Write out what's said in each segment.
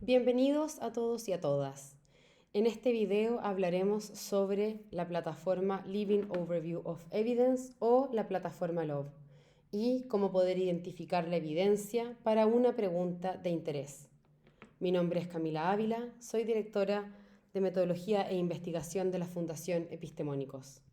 Bienvenidos a todos y a todas. En este video hablaremos sobre la plataforma Living Overview of Evidence o la plataforma LOVE y cómo poder identificar la evidencia para una pregunta de interés. Mi nombre es Camila Ávila, soy directora de Metodología e Investigación de la Fundación Epistemónicos.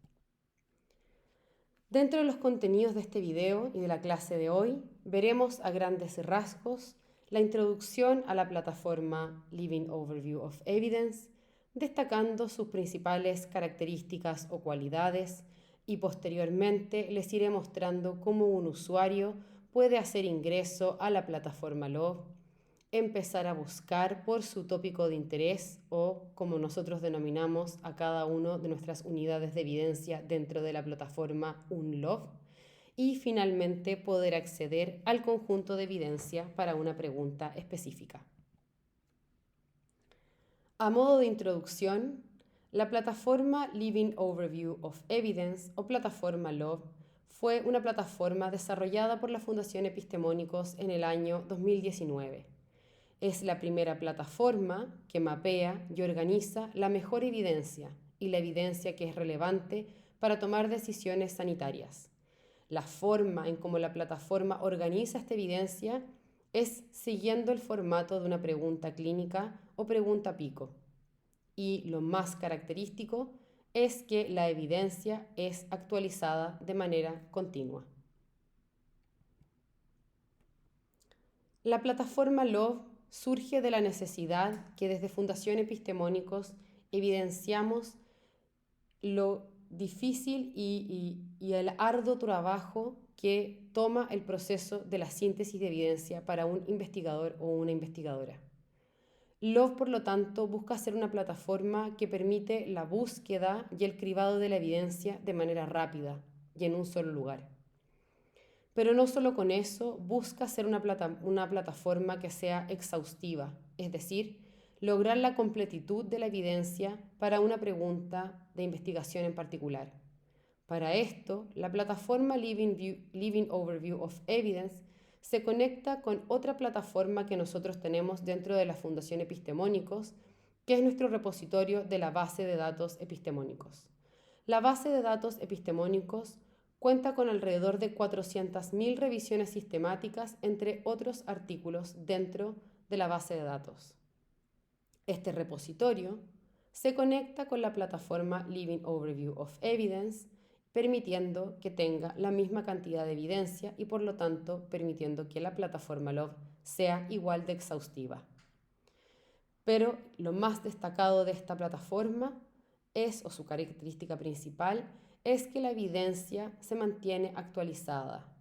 Dentro de los contenidos de este video y de la clase de hoy, veremos a grandes rasgos la introducción a la plataforma Living Overview of Evidence, destacando sus principales características o cualidades, y posteriormente les iré mostrando cómo un usuario puede hacer ingreso a la plataforma LOVE, empezar a buscar por su tópico de interés o, como nosotros denominamos a cada una de nuestras unidades de evidencia dentro de la plataforma UNLOVE, y finalmente poder acceder al conjunto de evidencia para una pregunta específica. A modo de introducción, la plataforma Living Overview of Evidence o plataforma LOVE fue una plataforma desarrollada por la Fundación Epistemónicos en el año 2019. Es la primera plataforma que mapea y organiza la mejor evidencia y la evidencia que es relevante para tomar decisiones sanitarias. La forma en cómo la plataforma organiza esta evidencia es siguiendo el formato de una pregunta clínica o pregunta pico. Y lo más característico es que la evidencia es actualizada de manera continua. La plataforma LOVE surge de la necesidad que desde Fundación Epistemónicos evidenciamos lo difícil y el arduo trabajo que toma el proceso de la síntesis de evidencia para un investigador o una investigadora. LOVE, por lo tanto, busca ser una plataforma que permite la búsqueda y el cribado de la evidencia de manera rápida y en un solo lugar. Pero no solo con eso, busca ser una plataforma que sea exhaustiva, es decir, lograr la completitud de la evidencia para una pregunta de investigación en particular. Para esto, la plataforma Living Overview of Evidence se conecta con otra plataforma que nosotros tenemos dentro de la Fundación Epistemónicos, que es nuestro repositorio de la base de datos epistemónicos. La base de datos epistemónicos cuenta con alrededor de 400.000 revisiones sistemáticas, entre otros artículos, dentro de la base de datos. Este repositorio se conecta con la plataforma Living Overview of Evidence, permitiendo que tenga la misma cantidad de evidencia y, por lo tanto, permitiendo que la plataforma LOVE sea igual de exhaustiva. Pero lo más destacado de esta plataforma es, o su característica principal, es que la evidencia se mantiene actualizada,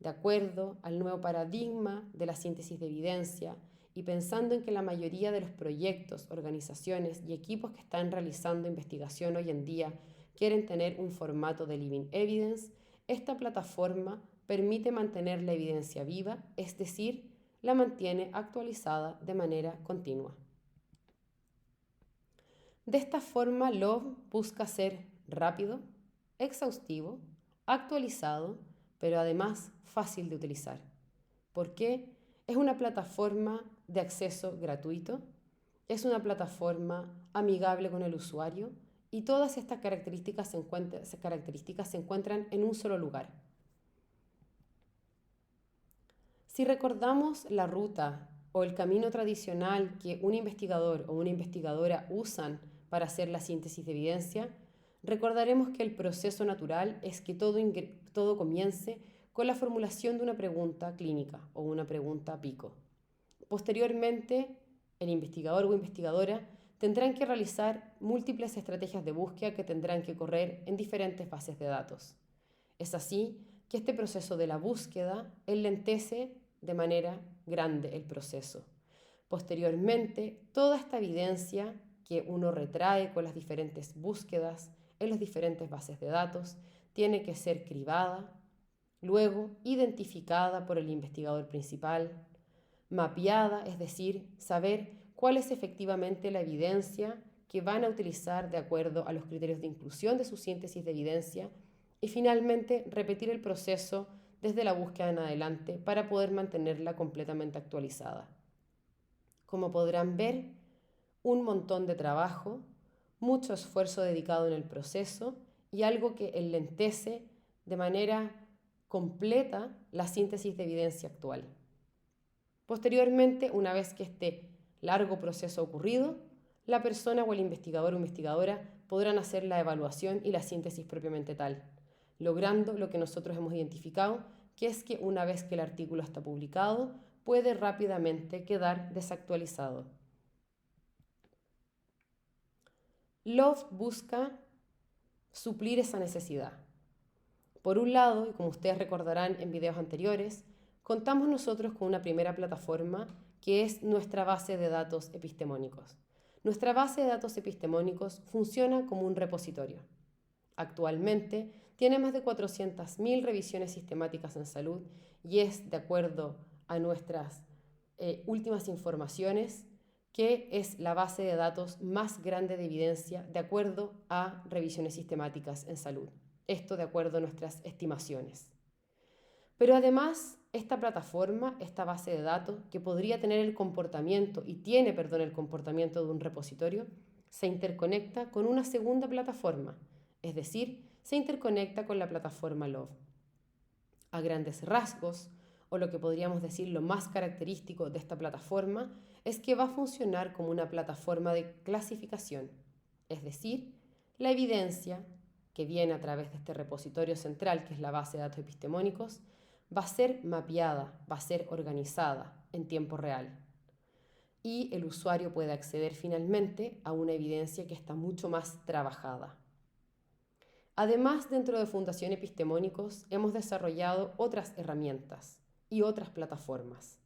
de acuerdo al nuevo paradigma de la síntesis de evidencia y pensando en que la mayoría de los proyectos, organizaciones y equipos que están realizando investigación hoy en día quieren tener un formato de Living Evidence, esta plataforma permite mantener la evidencia viva, es decir, la mantiene actualizada de manera continua. De esta forma, LOVE busca ser rápido, exhaustivo, actualizado, pero además fácil de utilizar. ¿Por qué? Es una plataforma de acceso gratuito, es una plataforma amigable con el usuario y todas estas características se encuentran en un solo lugar. Si recordamos la ruta o el camino tradicional que un investigador o una investigadora usan para hacer la síntesis de evidencia, recordaremos que el proceso natural es que todo comience con la formulación de una pregunta clínica o una pregunta pico. Posteriormente, el investigador o investigadora tendrán que realizar múltiples estrategias de búsqueda que tendrán que correr en diferentes bases de datos. Es así que este proceso de la búsqueda enlentece de manera grande el proceso. Posteriormente, toda esta evidencia que uno retrae con las diferentes búsquedas en las diferentes bases de datos tiene que ser cribada, luego identificada por el investigador principal, mapeada, es decir, saber cuál es efectivamente la evidencia que van a utilizar de acuerdo a los criterios de inclusión de su síntesis de evidencia y finalmente repetir el proceso desde la búsqueda en adelante para poder mantenerla completamente actualizada. Como podrán ver, un montón de trabajo, mucho esfuerzo dedicado en el proceso y algo que enlentece de manera completa la síntesis de evidencia actual. Posteriormente, una vez que este largo proceso ha ocurrido, la persona o el investigador o investigadora podrán hacer la evaluación y la síntesis propiamente tal, logrando lo que nosotros hemos identificado, que es que una vez que el artículo está publicado, puede rápidamente quedar desactualizado. Love busca suplir esa necesidad. Por un lado, y como ustedes recordarán en videos anteriores, contamos nosotros con una primera plataforma que es nuestra base de datos epistemónicos. Nuestra base de datos epistemónicos funciona como un repositorio. Actualmente tiene más de 400.000 revisiones sistemáticas en salud y es, de acuerdo a nuestras últimas informaciones, que es la base de datos más grande de evidencia de acuerdo a revisiones sistemáticas en salud. Esto de acuerdo a nuestras estimaciones. Pero además, esta plataforma, esta base de datos, que podría tener el comportamiento, y tiene, el comportamiento de un repositorio, se interconecta con una segunda plataforma, es decir, se interconecta con la plataforma Love. A grandes rasgos, o lo que podríamos decir lo más característico de esta plataforma, es que va a funcionar como una plataforma de clasificación, es decir, la evidencia que viene a través de este repositorio central, que es la base de datos epistemónicos, va a ser mapeada, va a ser organizada en tiempo real. Y el usuario puede acceder finalmente a una evidencia que está mucho más trabajada. Además, dentro de Fundación Epistemónicos hemos desarrollado otras herramientas y otras plataformas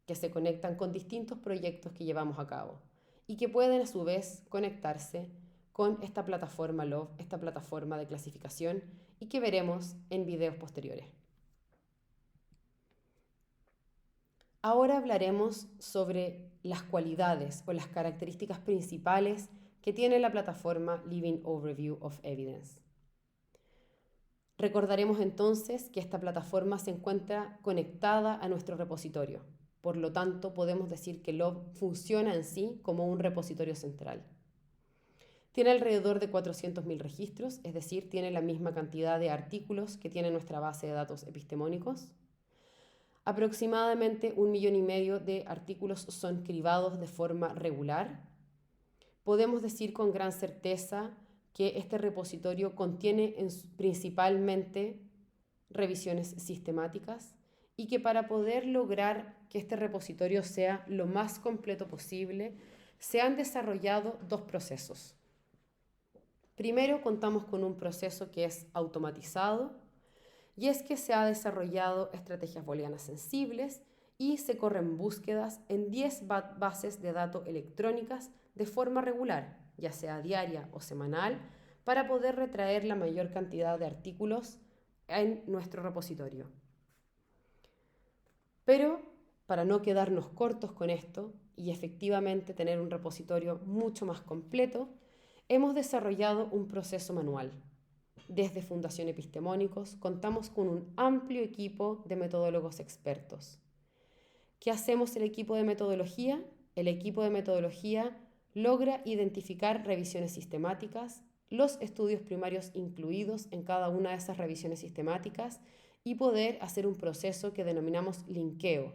que se conectan con distintos proyectos que llevamos a cabo y que pueden a su vez conectarse con esta plataforma Love, esta plataforma de clasificación, y que veremos en videos posteriores. Ahora hablaremos sobre las cualidades o las características principales que tiene la plataforma Living Overview of Evidence. Recordaremos entonces que esta plataforma se encuentra conectada a nuestro repositorio. Por lo tanto, podemos decir que Love funciona en sí como un repositorio central. Tiene alrededor de 400.000 registros, es decir, tiene la misma cantidad de artículos que tiene nuestra base de datos epistemónicos. Aproximadamente 1,5 millones de artículos son cribados de forma regular. Podemos decir con gran certeza que este repositorio contiene principalmente revisiones sistemáticas y que para poder lograr que este repositorio sea lo más completo posible, se han desarrollado dos procesos. Primero, contamos con un proceso que es automatizado, y es que se ha desarrollado estrategias booleanas sensibles y se corren búsquedas en 10 bases de datos electrónicas de forma regular, ya sea diaria o semanal, para poder retraer la mayor cantidad de artículos en nuestro repositorio. Pero para no quedarnos cortos con esto y efectivamente tener un repositorio mucho más completo, hemos desarrollado un proceso manual. Desde Fundación Epistemónicos contamos con un amplio equipo de metodólogos expertos. ¿Qué hacemos el equipo de metodología? El equipo de metodología logra identificar revisiones sistemáticas, los estudios primarios incluidos en cada una de esas revisiones sistemáticas y poder hacer un proceso que denominamos linkeo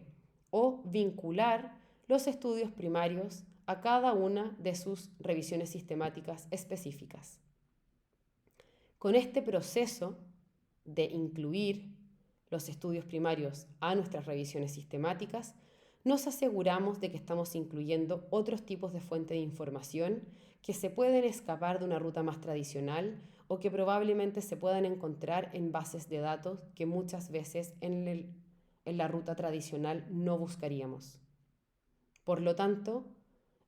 o vincular los estudios primarios a cada una de sus revisiones sistemáticas específicas. Con este proceso de incluir los estudios primarios a nuestras revisiones sistemáticas, nos aseguramos de que estamos incluyendo otros tipos de fuentes de información que se pueden escapar de una ruta más tradicional o que probablemente se puedan encontrar en bases de datos que muchas veces en la ruta tradicional no buscaríamos. Por lo tanto,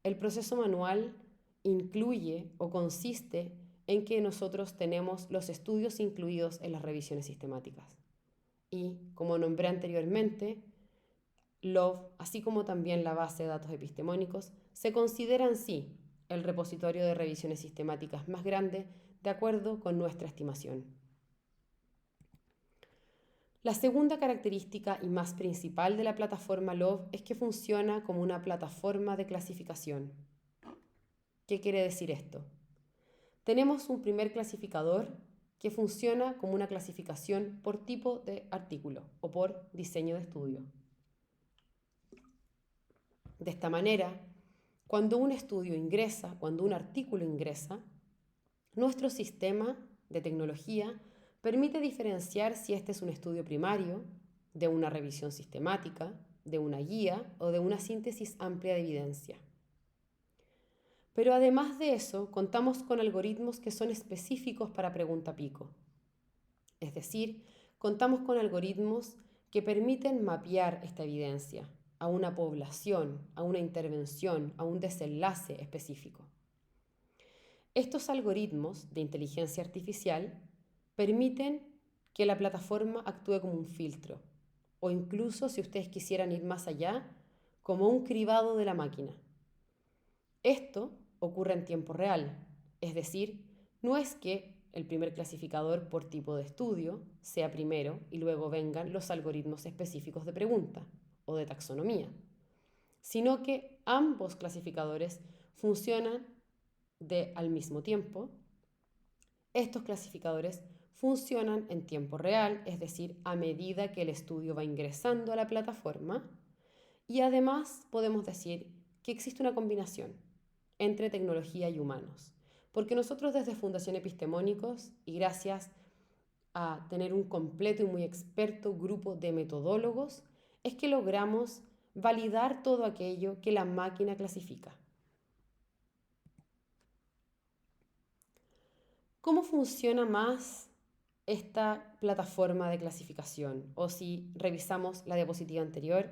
el proceso manual incluye o consiste en que nosotros tenemos los estudios incluidos en las revisiones sistemáticas. Y, como nombré anteriormente, Love, así como también la base de datos epistemónicos, se consideran sí el repositorio de revisiones sistemáticas más grande de acuerdo con nuestra estimación. La segunda característica y más principal de la plataforma Love es que funciona como una plataforma de clasificación. ¿Qué quiere decir esto? Tenemos un primer clasificador que funciona como una clasificación por tipo de artículo o por diseño de estudio. De esta manera, cuando un estudio ingresa, cuando un artículo ingresa, nuestro sistema de tecnología permite diferenciar si este es un estudio primario, de una revisión sistemática, de una guía o de una síntesis amplia de evidencia. Pero además de eso, contamos con algoritmos que son específicos para pregunta pico. Es decir, contamos con algoritmos que permiten mapear esta evidencia a una población, a una intervención, a un desenlace específico. Estos algoritmos de inteligencia artificial permiten que la plataforma actúe como un filtro, o incluso, si ustedes quisieran ir más allá, como un cribado de la máquina. Esto ocurre en tiempo real, es decir, no es que el primer clasificador por tipo de estudio sea primero y luego vengan los algoritmos específicos de pregunta o de taxonomía, sino que ambos clasificadores funcionan al mismo tiempo. Estos clasificadores funcionan en tiempo real, es decir, a medida que el estudio va ingresando a la plataforma, y además podemos decir que existe una combinación entre tecnología y humanos, porque nosotros desde Fundación Epistemónicos, y gracias a tener un completo y muy experto grupo de metodólogos, es que logramos validar todo aquello que la máquina clasifica. ¿Cómo funciona más esta plataforma de clasificación? O si revisamos la diapositiva anterior,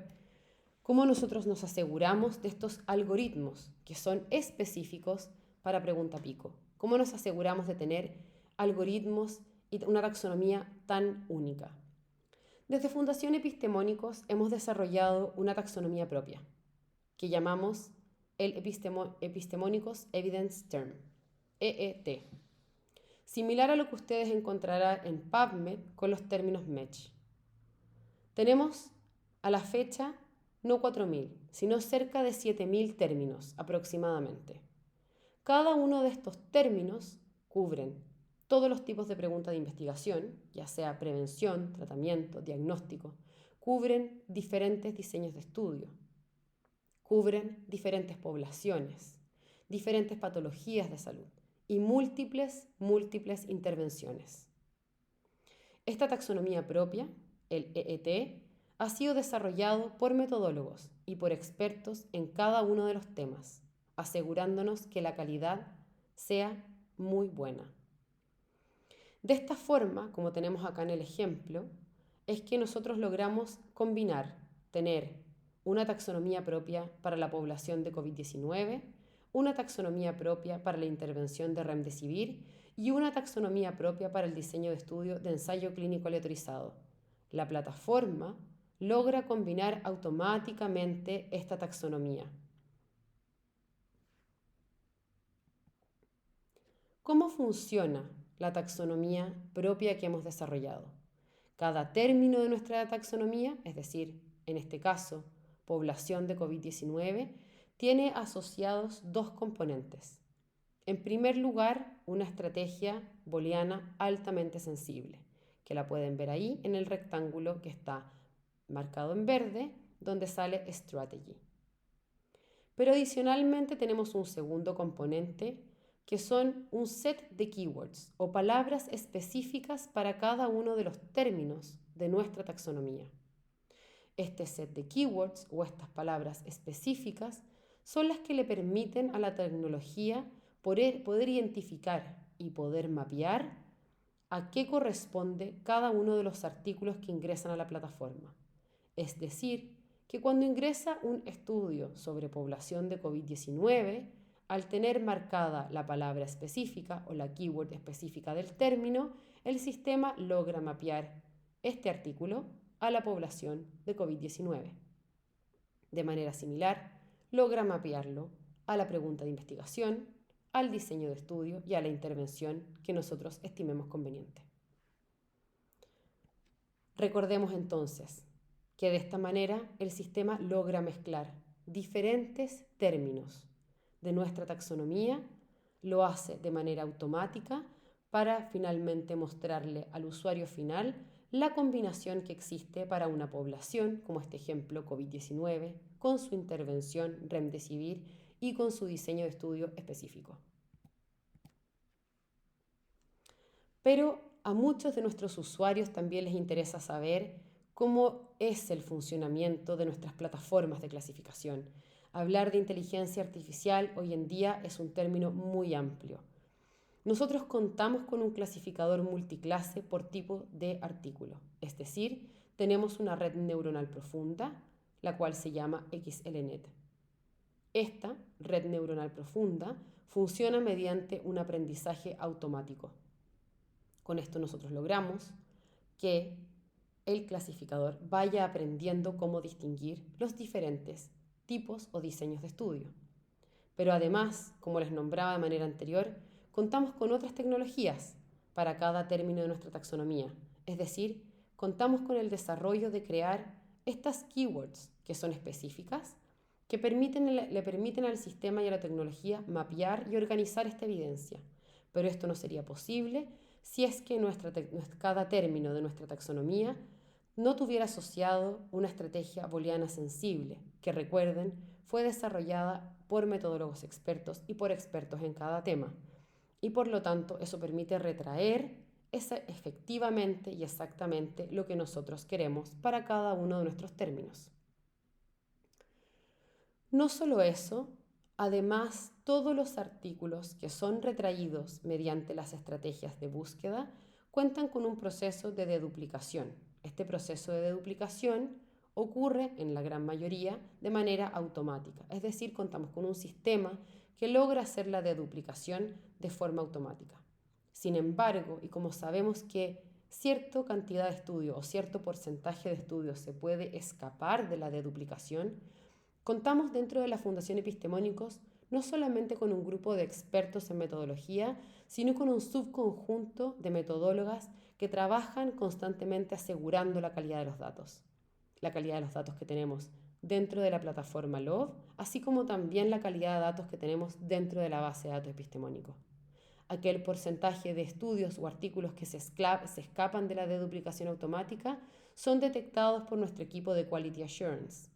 ¿cómo nosotros nos aseguramos de estos algoritmos que son específicos para pregunta pico? ¿Cómo nos aseguramos de tener algoritmos y una taxonomía tan única? Desde Fundación Epistemónicos hemos desarrollado una taxonomía propia que llamamos el Epistemónicos Evidence Term, EET, similar a lo que ustedes encontrarán en PubMed con los términos MESH. Tenemos a la fecha no 4.000, sino cerca de 7.000 términos aproximadamente. Cada uno de estos términos cubren todos los tipos de preguntas de investigación, ya sea prevención, tratamiento, diagnóstico, cubren diferentes diseños de estudio, cubren diferentes poblaciones, diferentes patologías de salud y múltiples intervenciones. Esta taxonomía propia, el EET, ha sido desarrollado por metodólogos y por expertos en cada uno de los temas, asegurándonos que la calidad sea muy buena. De esta forma, como tenemos acá en el ejemplo, es que nosotros logramos tener una taxonomía propia para la población de COVID-19, una taxonomía propia para la intervención de Remdesivir y una taxonomía propia para el diseño de estudio de ensayo clínico aleatorizado. La plataforma logra combinar automáticamente esta taxonomía. ¿Cómo funciona la taxonomía propia que hemos desarrollado? Cada término de nuestra taxonomía, es decir, en este caso, población de COVID-19, tiene asociados dos componentes. En primer lugar, una estrategia booleana altamente sensible, que la pueden ver ahí en el rectángulo que está marcado en verde, donde sale strategy. Pero adicionalmente tenemos un segundo componente, que son un set de keywords o palabras específicas para cada uno de los términos de nuestra taxonomía. Este set de keywords o estas palabras específicas son las que le permiten a la tecnología poder identificar y poder mapear a qué corresponde cada uno de los artículos que ingresan a la plataforma. Es decir, que cuando ingresa un estudio sobre población de COVID-19, al tener marcada la palabra específica o la keyword específica del término, el sistema logra mapear este artículo a la población de COVID-19. De manera similar, logra mapearlo a la pregunta de investigación, al diseño de estudio y a la intervención que nosotros estimemos conveniente. Recordemos entonces que de esta manera el sistema logra mezclar diferentes términos de nuestra taxonomía, lo hace de manera automática para finalmente mostrarle al usuario final la combinación que existe para una población, como este ejemplo COVID-19, con su intervención Remdesivir y con su diseño de estudio específico. Pero a muchos de nuestros usuarios también les interesa saber cómo es el funcionamiento de nuestras plataformas de clasificación. Hablar de inteligencia artificial hoy en día es un término muy amplio. Nosotros contamos con un clasificador multiclase por tipo de artículo, es decir, tenemos una red neuronal profunda, la cual se llama XLNet. Esta red neuronal profunda funciona mediante un aprendizaje automático. Con esto nosotros logramos que el clasificador vaya aprendiendo cómo distinguir los diferentes tipos o diseños de estudio. Pero además, como les nombraba de manera anterior, contamos con otras tecnologías para cada término de nuestra taxonomía. Es decir, contamos con el desarrollo de crear estas keywords que son específicas, que le permiten al sistema y a la tecnología mapear y organizar esta evidencia. Pero esto no sería posible si es que cada término de nuestra taxonomía no tuviera asociado una estrategia booleana sensible, que recuerden, fue desarrollada por metodólogos expertos y por expertos en cada tema. Y por lo tanto, eso permite retraer efectivamente y exactamente lo que nosotros queremos para cada uno de nuestros términos. No solo eso, además, todos los artículos que son retraídos mediante las estrategias de búsqueda cuentan con un proceso de deduplicación. Este proceso de deduplicación ocurre en la gran mayoría de manera automática, es decir, contamos con un sistema que logra hacer la deduplicación de forma automática. Sin embargo, y como sabemos que cierta cantidad de estudio o cierto porcentaje de estudio se puede escapar de la deduplicación, contamos dentro de la Fundación Epistemónicos no solamente con un grupo de expertos en metodología, sino con un subconjunto de metodólogas que trabajan constantemente asegurando la calidad de los datos. La calidad de los datos que tenemos dentro de la plataforma LOVE, así como también la calidad de datos que tenemos dentro de la base de datos epistemónicos. Aquel porcentaje de estudios o artículos que se escapan de la deduplicación automática son detectados por nuestro equipo de Quality Assurance,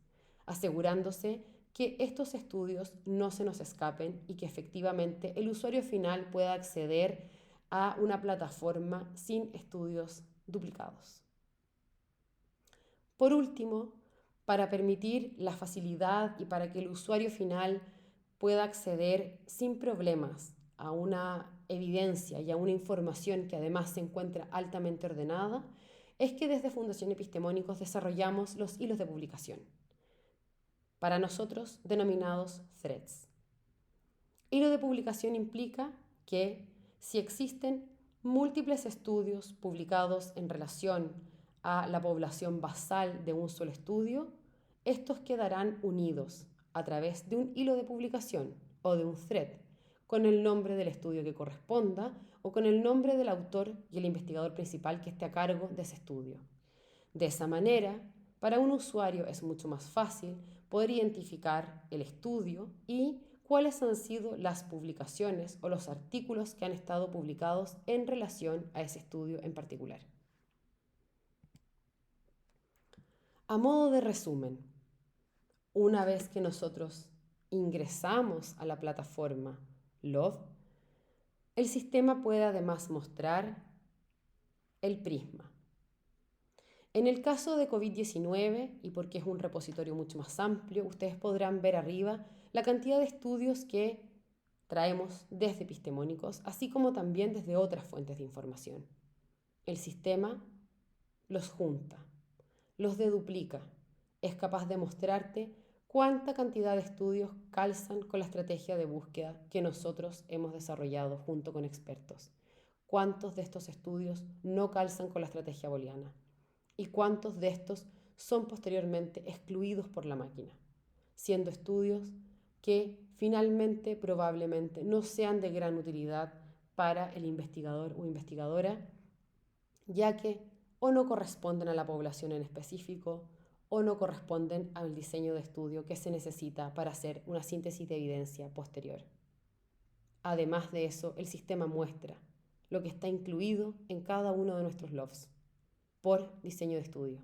asegurándose que estos estudios no se nos escapen y que efectivamente el usuario final pueda acceder a una plataforma sin estudios duplicados. Por último, para permitir la facilidad y para que el usuario final pueda acceder sin problemas a una evidencia y a una información que además se encuentra altamente ordenada, es que desde Fundación Epistemónicos desarrollamos los hilos de publicación, para nosotros denominados threads. Hilo de publicación implica que si existen múltiples estudios publicados en relación a la población basal de un solo estudio, estos quedarán unidos a través de un hilo de publicación o de un thread, con el nombre del estudio que corresponda o con el nombre del autor y el investigador principal que esté a cargo de ese estudio. De esa manera, para un usuario es mucho más fácil poder identificar el estudio y cuáles han sido las publicaciones o los artículos que han estado publicados en relación a ese estudio en particular. A modo de resumen, una vez que nosotros ingresamos a la plataforma LOVE, el sistema puede además mostrar el prisma. En el caso de COVID-19, y porque es un repositorio mucho más amplio, ustedes podrán ver arriba la cantidad de estudios que traemos desde epistemónicos, así como también desde otras fuentes de información. El sistema los junta, los deduplica, es capaz de mostrarte cuánta cantidad de estudios calzan con la estrategia de búsqueda que nosotros hemos desarrollado junto con expertos, cuántos de estos estudios no calzan con la estrategia booleana y cuántos de estos son posteriormente excluidos por la máquina, siendo estudios que finalmente probablemente no sean de gran utilidad para el investigador o investigadora, ya que o no corresponden a la población en específico o no corresponden al diseño de estudio que se necesita para hacer una síntesis de evidencia posterior. Además de eso, el sistema muestra lo que está incluido en cada uno de nuestros LOVs por diseño de estudio.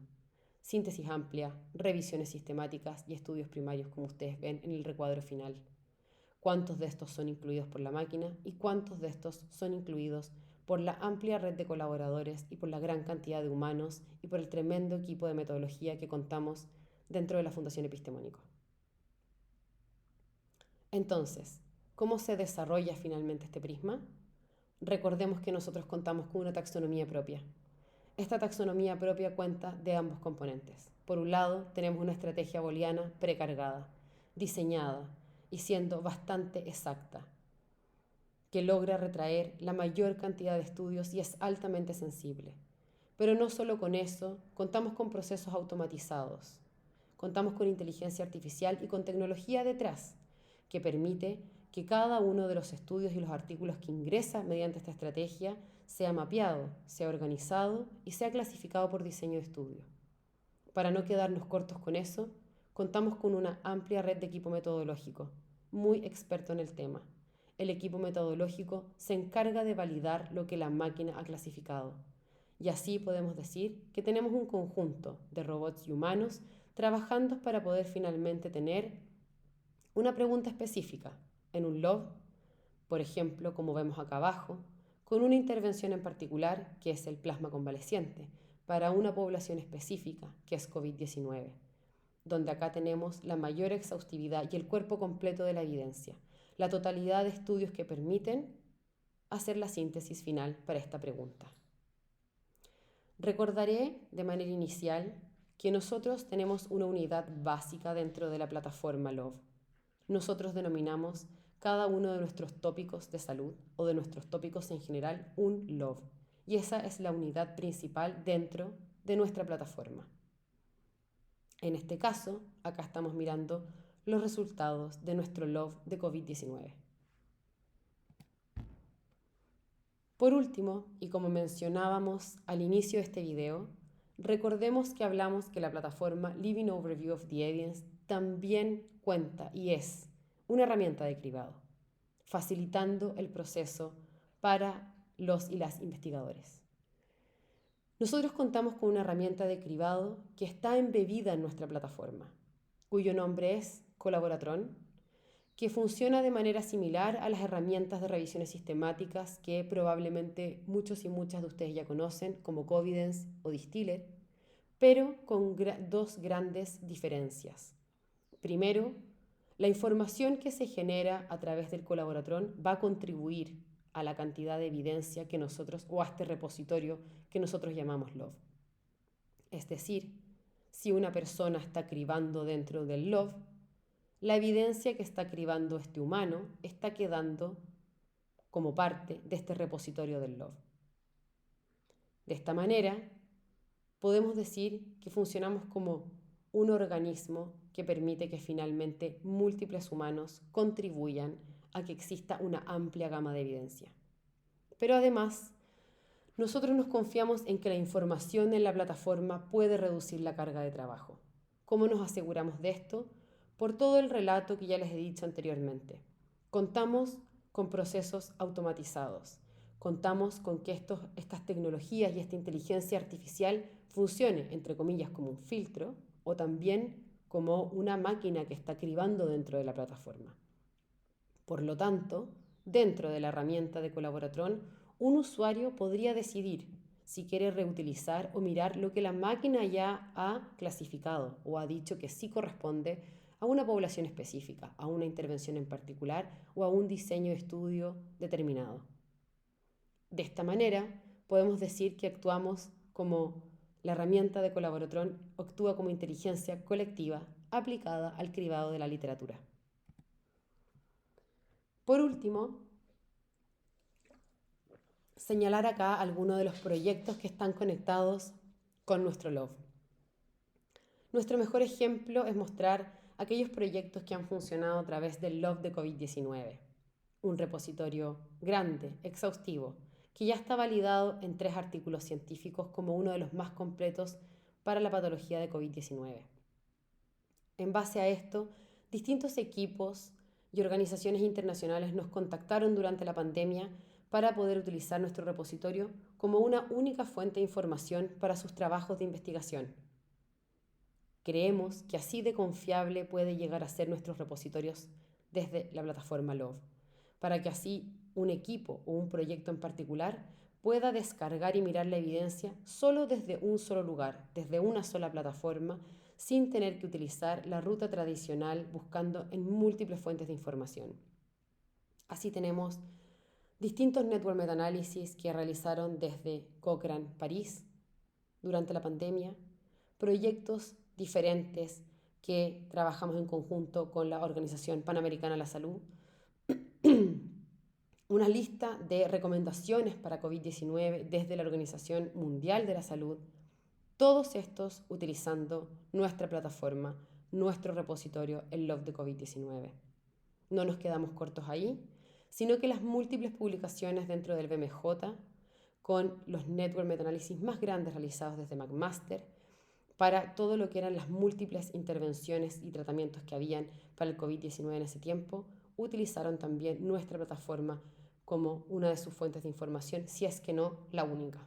Síntesis amplia, revisiones sistemáticas y estudios primarios, como ustedes ven en el recuadro final. Cuántos de estos son incluidos por la máquina y cuántos de estos son incluidos por la amplia red de colaboradores y por la gran cantidad de humanos y por el tremendo equipo de metodología que contamos dentro de la Fundación Epistemónico. Entonces, ¿cómo se desarrolla finalmente este prisma? Recordemos que nosotros contamos con una taxonomía propia. Esta taxonomía propia cuenta de ambos componentes. Por un lado, tenemos una estrategia booleana precargada, diseñada y siendo bastante exacta, que logra retraer la mayor cantidad de estudios y es altamente sensible. Pero no solo con eso, contamos con procesos automatizados, contamos con inteligencia artificial y con tecnología detrás, que permite que cada uno de los estudios y los artículos que ingresa mediante esta estrategia sea mapeado, sea organizado y sea clasificado por diseño de estudio. Para no quedarnos cortos con eso, contamos con una amplia red de equipo metodológico, muy experto en el tema. El equipo metodológico se encarga de validar lo que la máquina ha clasificado. Y así podemos decir que tenemos un conjunto de robots y humanos trabajando para poder finalmente tener una pregunta específica en un LOV, por ejemplo, como vemos acá abajo, con una intervención en particular, que es el plasma convaleciente, para una población específica, que es COVID-19, donde acá tenemos la mayor exhaustividad y el cuerpo completo de la evidencia, la totalidad de estudios que permiten hacer la síntesis final para esta pregunta. Recordaré de manera inicial que nosotros tenemos una unidad básica dentro de la plataforma LOV. Nosotros denominamos cada uno de nuestros tópicos de salud o de nuestros tópicos en general un LOV. Y esa es la unidad principal dentro de nuestra plataforma. En este caso, acá estamos mirando los resultados de nuestro LOV de COVID-19. Por último, y como mencionábamos al inicio de este video, recordemos que hablamos que la plataforma Living Overview of the Evidence también cuenta y es una herramienta de cribado, facilitando el proceso para los y las investigadores. Nosotros contamos con una herramienta de cribado que está embebida en nuestra plataforma, cuyo nombre es Colaboratron, que funciona de manera similar a las herramientas de revisiones sistemáticas que probablemente muchos y muchas de ustedes ya conocen, como Covidence o Distiller, pero con dos grandes diferencias. Primero, la información que se genera a través del Colaboratron va a contribuir a la cantidad de evidencia que nosotros, o a este repositorio que nosotros llamamos LOV. Es decir, si una persona está cribando dentro del LOV, la evidencia que está cribando este humano está quedando como parte de este repositorio del LOV. De esta manera, podemos decir que funcionamos como un organismo que permite que finalmente múltiples humanos contribuyan a que exista una amplia gama de evidencia. Pero además, nosotros nos confiamos en que la información en la plataforma puede reducir la carga de trabajo. ¿Cómo nos aseguramos de esto? Por todo el relato que ya les he dicho anteriormente. Contamos con procesos automatizados. Contamos con que estas tecnologías y esta inteligencia artificial funcione, entre comillas, como un filtro o también como una máquina que está cribando dentro de la plataforma. Por lo tanto, dentro de la herramienta de Colaboratron, un usuario podría decidir si quiere reutilizar o mirar lo que la máquina ya ha clasificado o ha dicho que sí corresponde a una población específica, a una intervención en particular o a un diseño de estudio determinado. De esta manera, podemos decir que actuamos como la herramienta de Colaboratron actúa como inteligencia colectiva aplicada al cribado de la literatura. Por último, señalar acá algunos de los proyectos que están conectados con nuestro LOV. Nuestro mejor ejemplo es mostrar aquellos proyectos que han funcionado a través del LOV de COVID-19, un repositorio grande, exhaustivo, que ya está validado en 3 artículos científicos como uno de los más completos para la patología de COVID-19. En base a esto, distintos equipos y organizaciones internacionales nos contactaron durante la pandemia para poder utilizar nuestro repositorio como una única fuente de información para sus trabajos de investigación. Creemos que así de confiable puede llegar a ser nuestros repositorios desde la plataforma Love, para que así un equipo o un proyecto en particular pueda descargar y mirar la evidencia solo desde un solo lugar, desde una sola plataforma, sin tener que utilizar la ruta tradicional buscando en múltiples fuentes de información. Así tenemos distintos network meta-análisis que realizaron desde Cochrane, París, durante la pandemia, proyectos diferentes que trabajamos en conjunto con la Organización Panamericana de la Salud, una lista de recomendaciones para COVID-19 desde la Organización Mundial de la Salud, todos estos utilizando nuestra plataforma, nuestro repositorio, el Love de COVID-19. No nos quedamos cortos ahí, sino que las múltiples publicaciones dentro del BMJ, con los network meta-análisis más grandes realizados desde McMaster, para todo lo que eran las múltiples intervenciones y tratamientos que habían para el COVID-19 en ese tiempo, utilizaron también nuestra plataforma como una de sus fuentes de información, si es que no la única.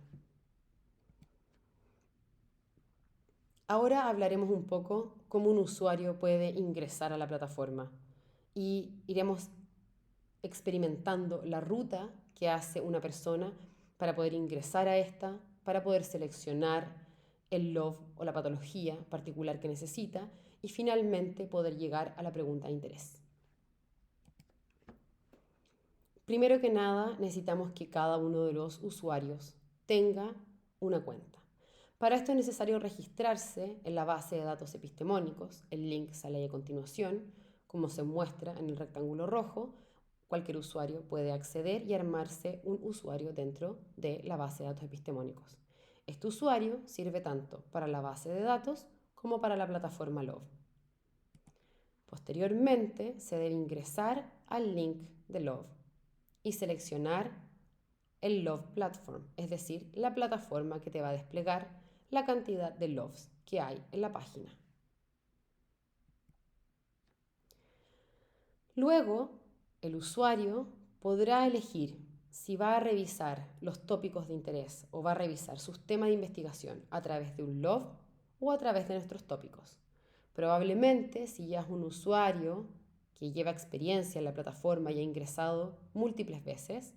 Ahora hablaremos un poco cómo un usuario puede ingresar a la plataforma y iremos experimentando la ruta que hace una persona para poder ingresar a esta, para poder seleccionar el LOV o la patología particular que necesita y finalmente poder llegar a la pregunta de interés. Primero que nada, necesitamos que cada uno de los usuarios tenga una cuenta. Para esto es necesario registrarse en la base de datos epistemónicos. El link sale ahí a continuación, como se muestra en el rectángulo rojo. Cualquier usuario puede acceder y armarse un usuario dentro de la base de datos epistemónicos. Este usuario sirve tanto para la base de datos como para la plataforma Love. Posteriormente, se debe ingresar al link de Love y seleccionar el Love Platform, es decir, la plataforma que te va a desplegar la cantidad de Loves que hay en la página. Luego, el usuario podrá elegir si va a revisar los tópicos de interés o va a revisar sus temas de investigación a través de un Love o a través de nuestros tópicos. Probablemente, si ya es un usuario que lleva experiencia en la plataforma y ha ingresado múltiples veces,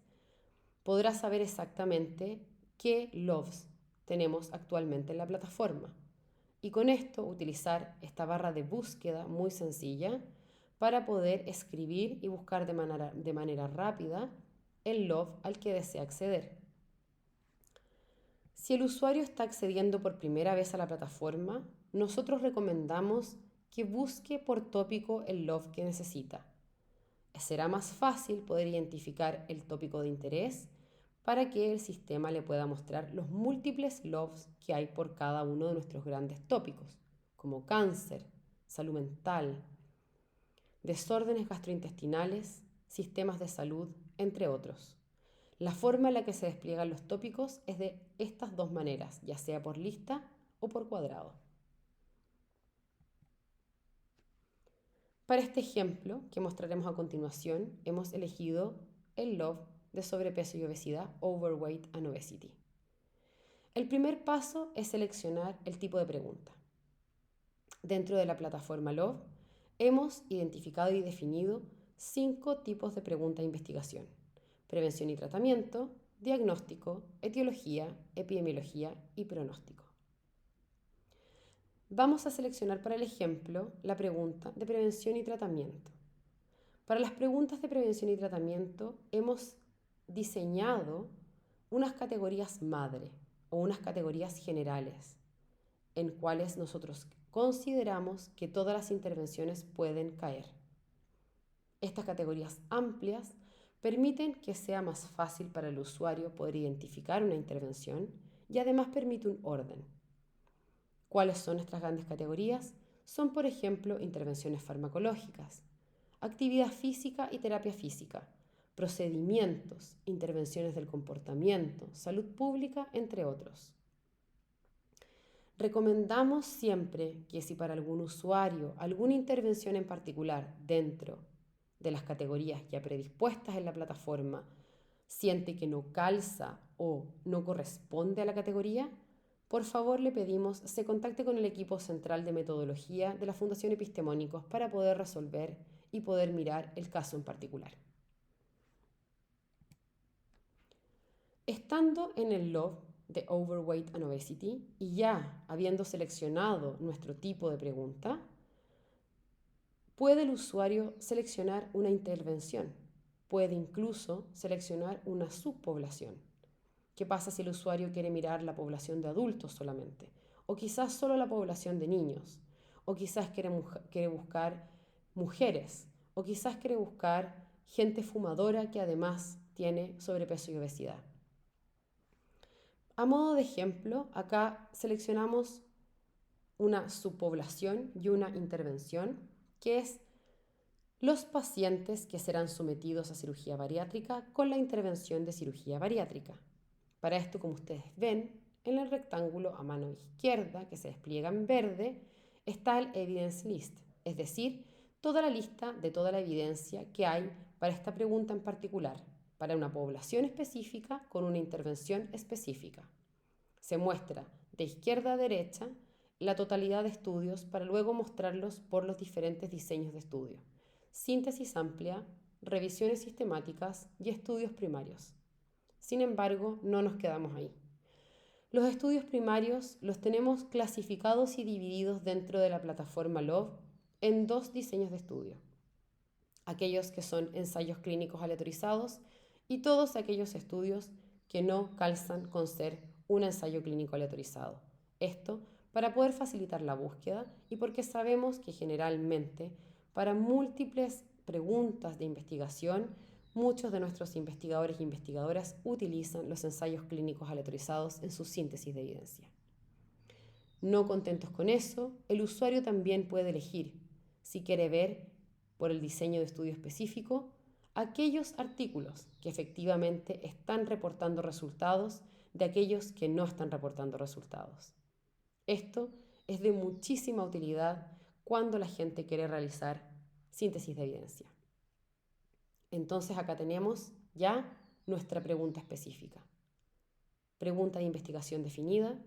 podrá saber exactamente qué Loves tenemos actualmente en la plataforma. Y con esto utilizar esta barra de búsqueda muy sencilla para poder escribir y buscar de manera rápida el Love al que desea acceder. Si el usuario está accediendo por primera vez a la plataforma, nosotros recomendamos que busque por tópico el Love que necesita. Será más fácil poder identificar el tópico de interés para que el sistema le pueda mostrar los múltiples Loves que hay por cada uno de nuestros grandes tópicos, como cáncer, salud mental, desórdenes gastrointestinales, sistemas de salud, entre otros. La forma en la que se despliegan los tópicos es de estas dos maneras, ya sea por lista o por cuadrado. Para este ejemplo, que mostraremos a continuación, hemos elegido el Love de sobrepeso y obesidad, Overweight and Obesity. El primer paso es seleccionar el tipo de pregunta. Dentro de la plataforma Love, hemos identificado y definido 5 tipos de pregunta de investigación: prevención y tratamiento, diagnóstico, etiología, epidemiología y pronóstico. Vamos a seleccionar para el ejemplo la pregunta de prevención y tratamiento. Para las preguntas de prevención y tratamiento hemos diseñado unas categorías madre o unas categorías generales en cuales nosotros consideramos que todas las intervenciones pueden caer. Estas categorías amplias permiten que sea más fácil para el usuario poder identificar una intervención y además permite un orden. ¿Cuáles son nuestras grandes categorías? Son, por ejemplo, intervenciones farmacológicas, actividad física y terapia física, procedimientos, intervenciones del comportamiento, salud pública, entre otros. Recomendamos siempre que si para algún usuario alguna intervención en particular dentro de las categorías ya predispuestas en la plataforma siente que no calza o no corresponde a la categoría, por favor le pedimos se contacte con el equipo central de metodología de la Fundación Epistemónicos para poder resolver y poder mirar el caso en particular. Estando en el LOB de Overweight and Obesity y ya habiendo seleccionado nuestro tipo de pregunta, puede el usuario seleccionar una intervención, puede incluso seleccionar una subpoblación. ¿Qué pasa si el usuario quiere mirar la población de adultos solamente? O quizás solo la población de niños, o quizás quiere buscar mujeres, o quizás quiere buscar gente fumadora que además tiene sobrepeso y obesidad. A modo de ejemplo, acá seleccionamos una subpoblación y una intervención, que es los pacientes que serán sometidos a cirugía bariátrica con la intervención de cirugía bariátrica. Para esto, como ustedes ven, en el rectángulo a mano izquierda, que se despliega en verde, está el Evidence List, es decir, toda la lista de toda la evidencia que hay para esta pregunta en particular, para una población específica con una intervención específica. Se muestra de izquierda a derecha la totalidad de estudios para luego mostrarlos por los diferentes diseños de estudio. Síntesis amplia, revisiones sistemáticas y estudios primarios. Sin embargo, no nos quedamos ahí. Los estudios primarios los tenemos clasificados y divididos dentro de la plataforma LOV en dos diseños de estudio. Aquellos que son ensayos clínicos aleatorizados y todos aquellos estudios que no calzan con ser un ensayo clínico aleatorizado. Esto para poder facilitar la búsqueda y porque sabemos que generalmente para múltiples preguntas de investigación muchos de nuestros investigadores e investigadoras utilizan los ensayos clínicos aleatorizados en su síntesis de evidencia. No contentos con eso, el usuario también puede elegir si quiere ver por el diseño de estudio específico aquellos artículos que efectivamente están reportando resultados de aquellos que no están reportando resultados. Esto es de muchísima utilidad cuando la gente quiere realizar síntesis de evidencia. Entonces acá tenemos ya nuestra pregunta específica. Pregunta de investigación definida,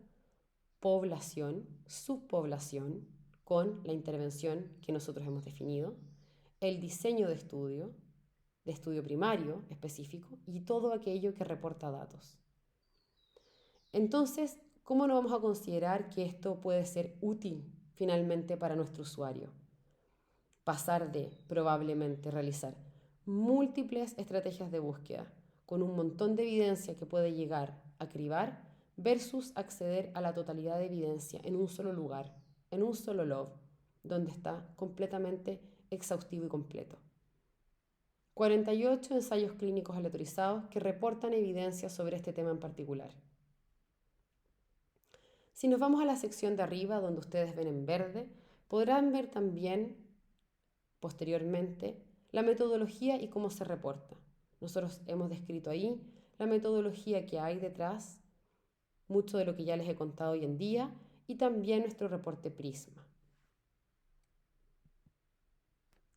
población, subpoblación, con la intervención que nosotros hemos definido, el diseño de estudio primario específico y todo aquello que reporta datos. Entonces, ¿cómo no vamos a considerar que esto puede ser útil finalmente para nuestro usuario? Pasar de probablemente realizar múltiples estrategias de búsqueda con un montón de evidencia que puede llegar a cribar versus acceder a la totalidad de evidencia en un solo lugar, en un solo LOV, donde está completamente exhaustivo y completo. 48 ensayos clínicos aleatorizados que reportan evidencia sobre este tema en particular. Si nos vamos a la sección de arriba, donde ustedes ven en verde, podrán ver también, posteriormente, la metodología y cómo se reporta. Nosotros hemos descrito ahí la metodología que hay detrás, mucho de lo que ya les he contado hoy en día, y también nuestro reporte Prisma.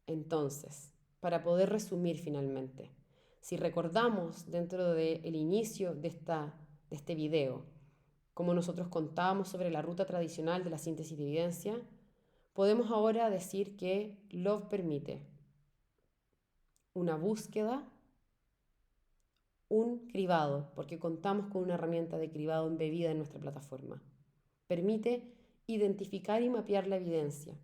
Entonces, para poder resumir finalmente, si recordamos dentro del inicio de este video, como nosotros contábamos sobre la ruta tradicional de la síntesis de evidencia, podemos ahora decir que LOV permite una búsqueda, un cribado, porque contamos con una herramienta de cribado embebida en nuestra plataforma. Permite identificar y mapear la evidencia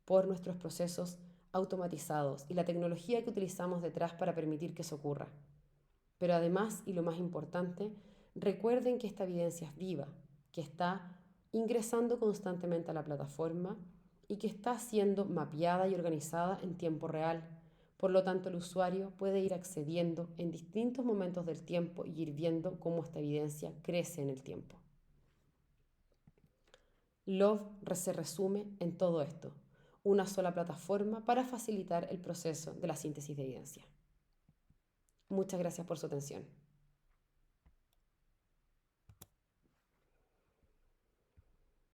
por nuestros procesos automatizados y la tecnología que utilizamos detrás para permitir que eso ocurra. Pero además, y lo más importante, recuerden que esta evidencia es viva, que está ingresando constantemente a la plataforma y que está siendo mapeada y organizada en tiempo real. Por lo tanto, el usuario puede ir accediendo en distintos momentos del tiempo y ir viendo cómo esta evidencia crece en el tiempo. LOV se resume en todo esto, una sola plataforma para facilitar el proceso de la síntesis de evidencia. Muchas gracias por su atención.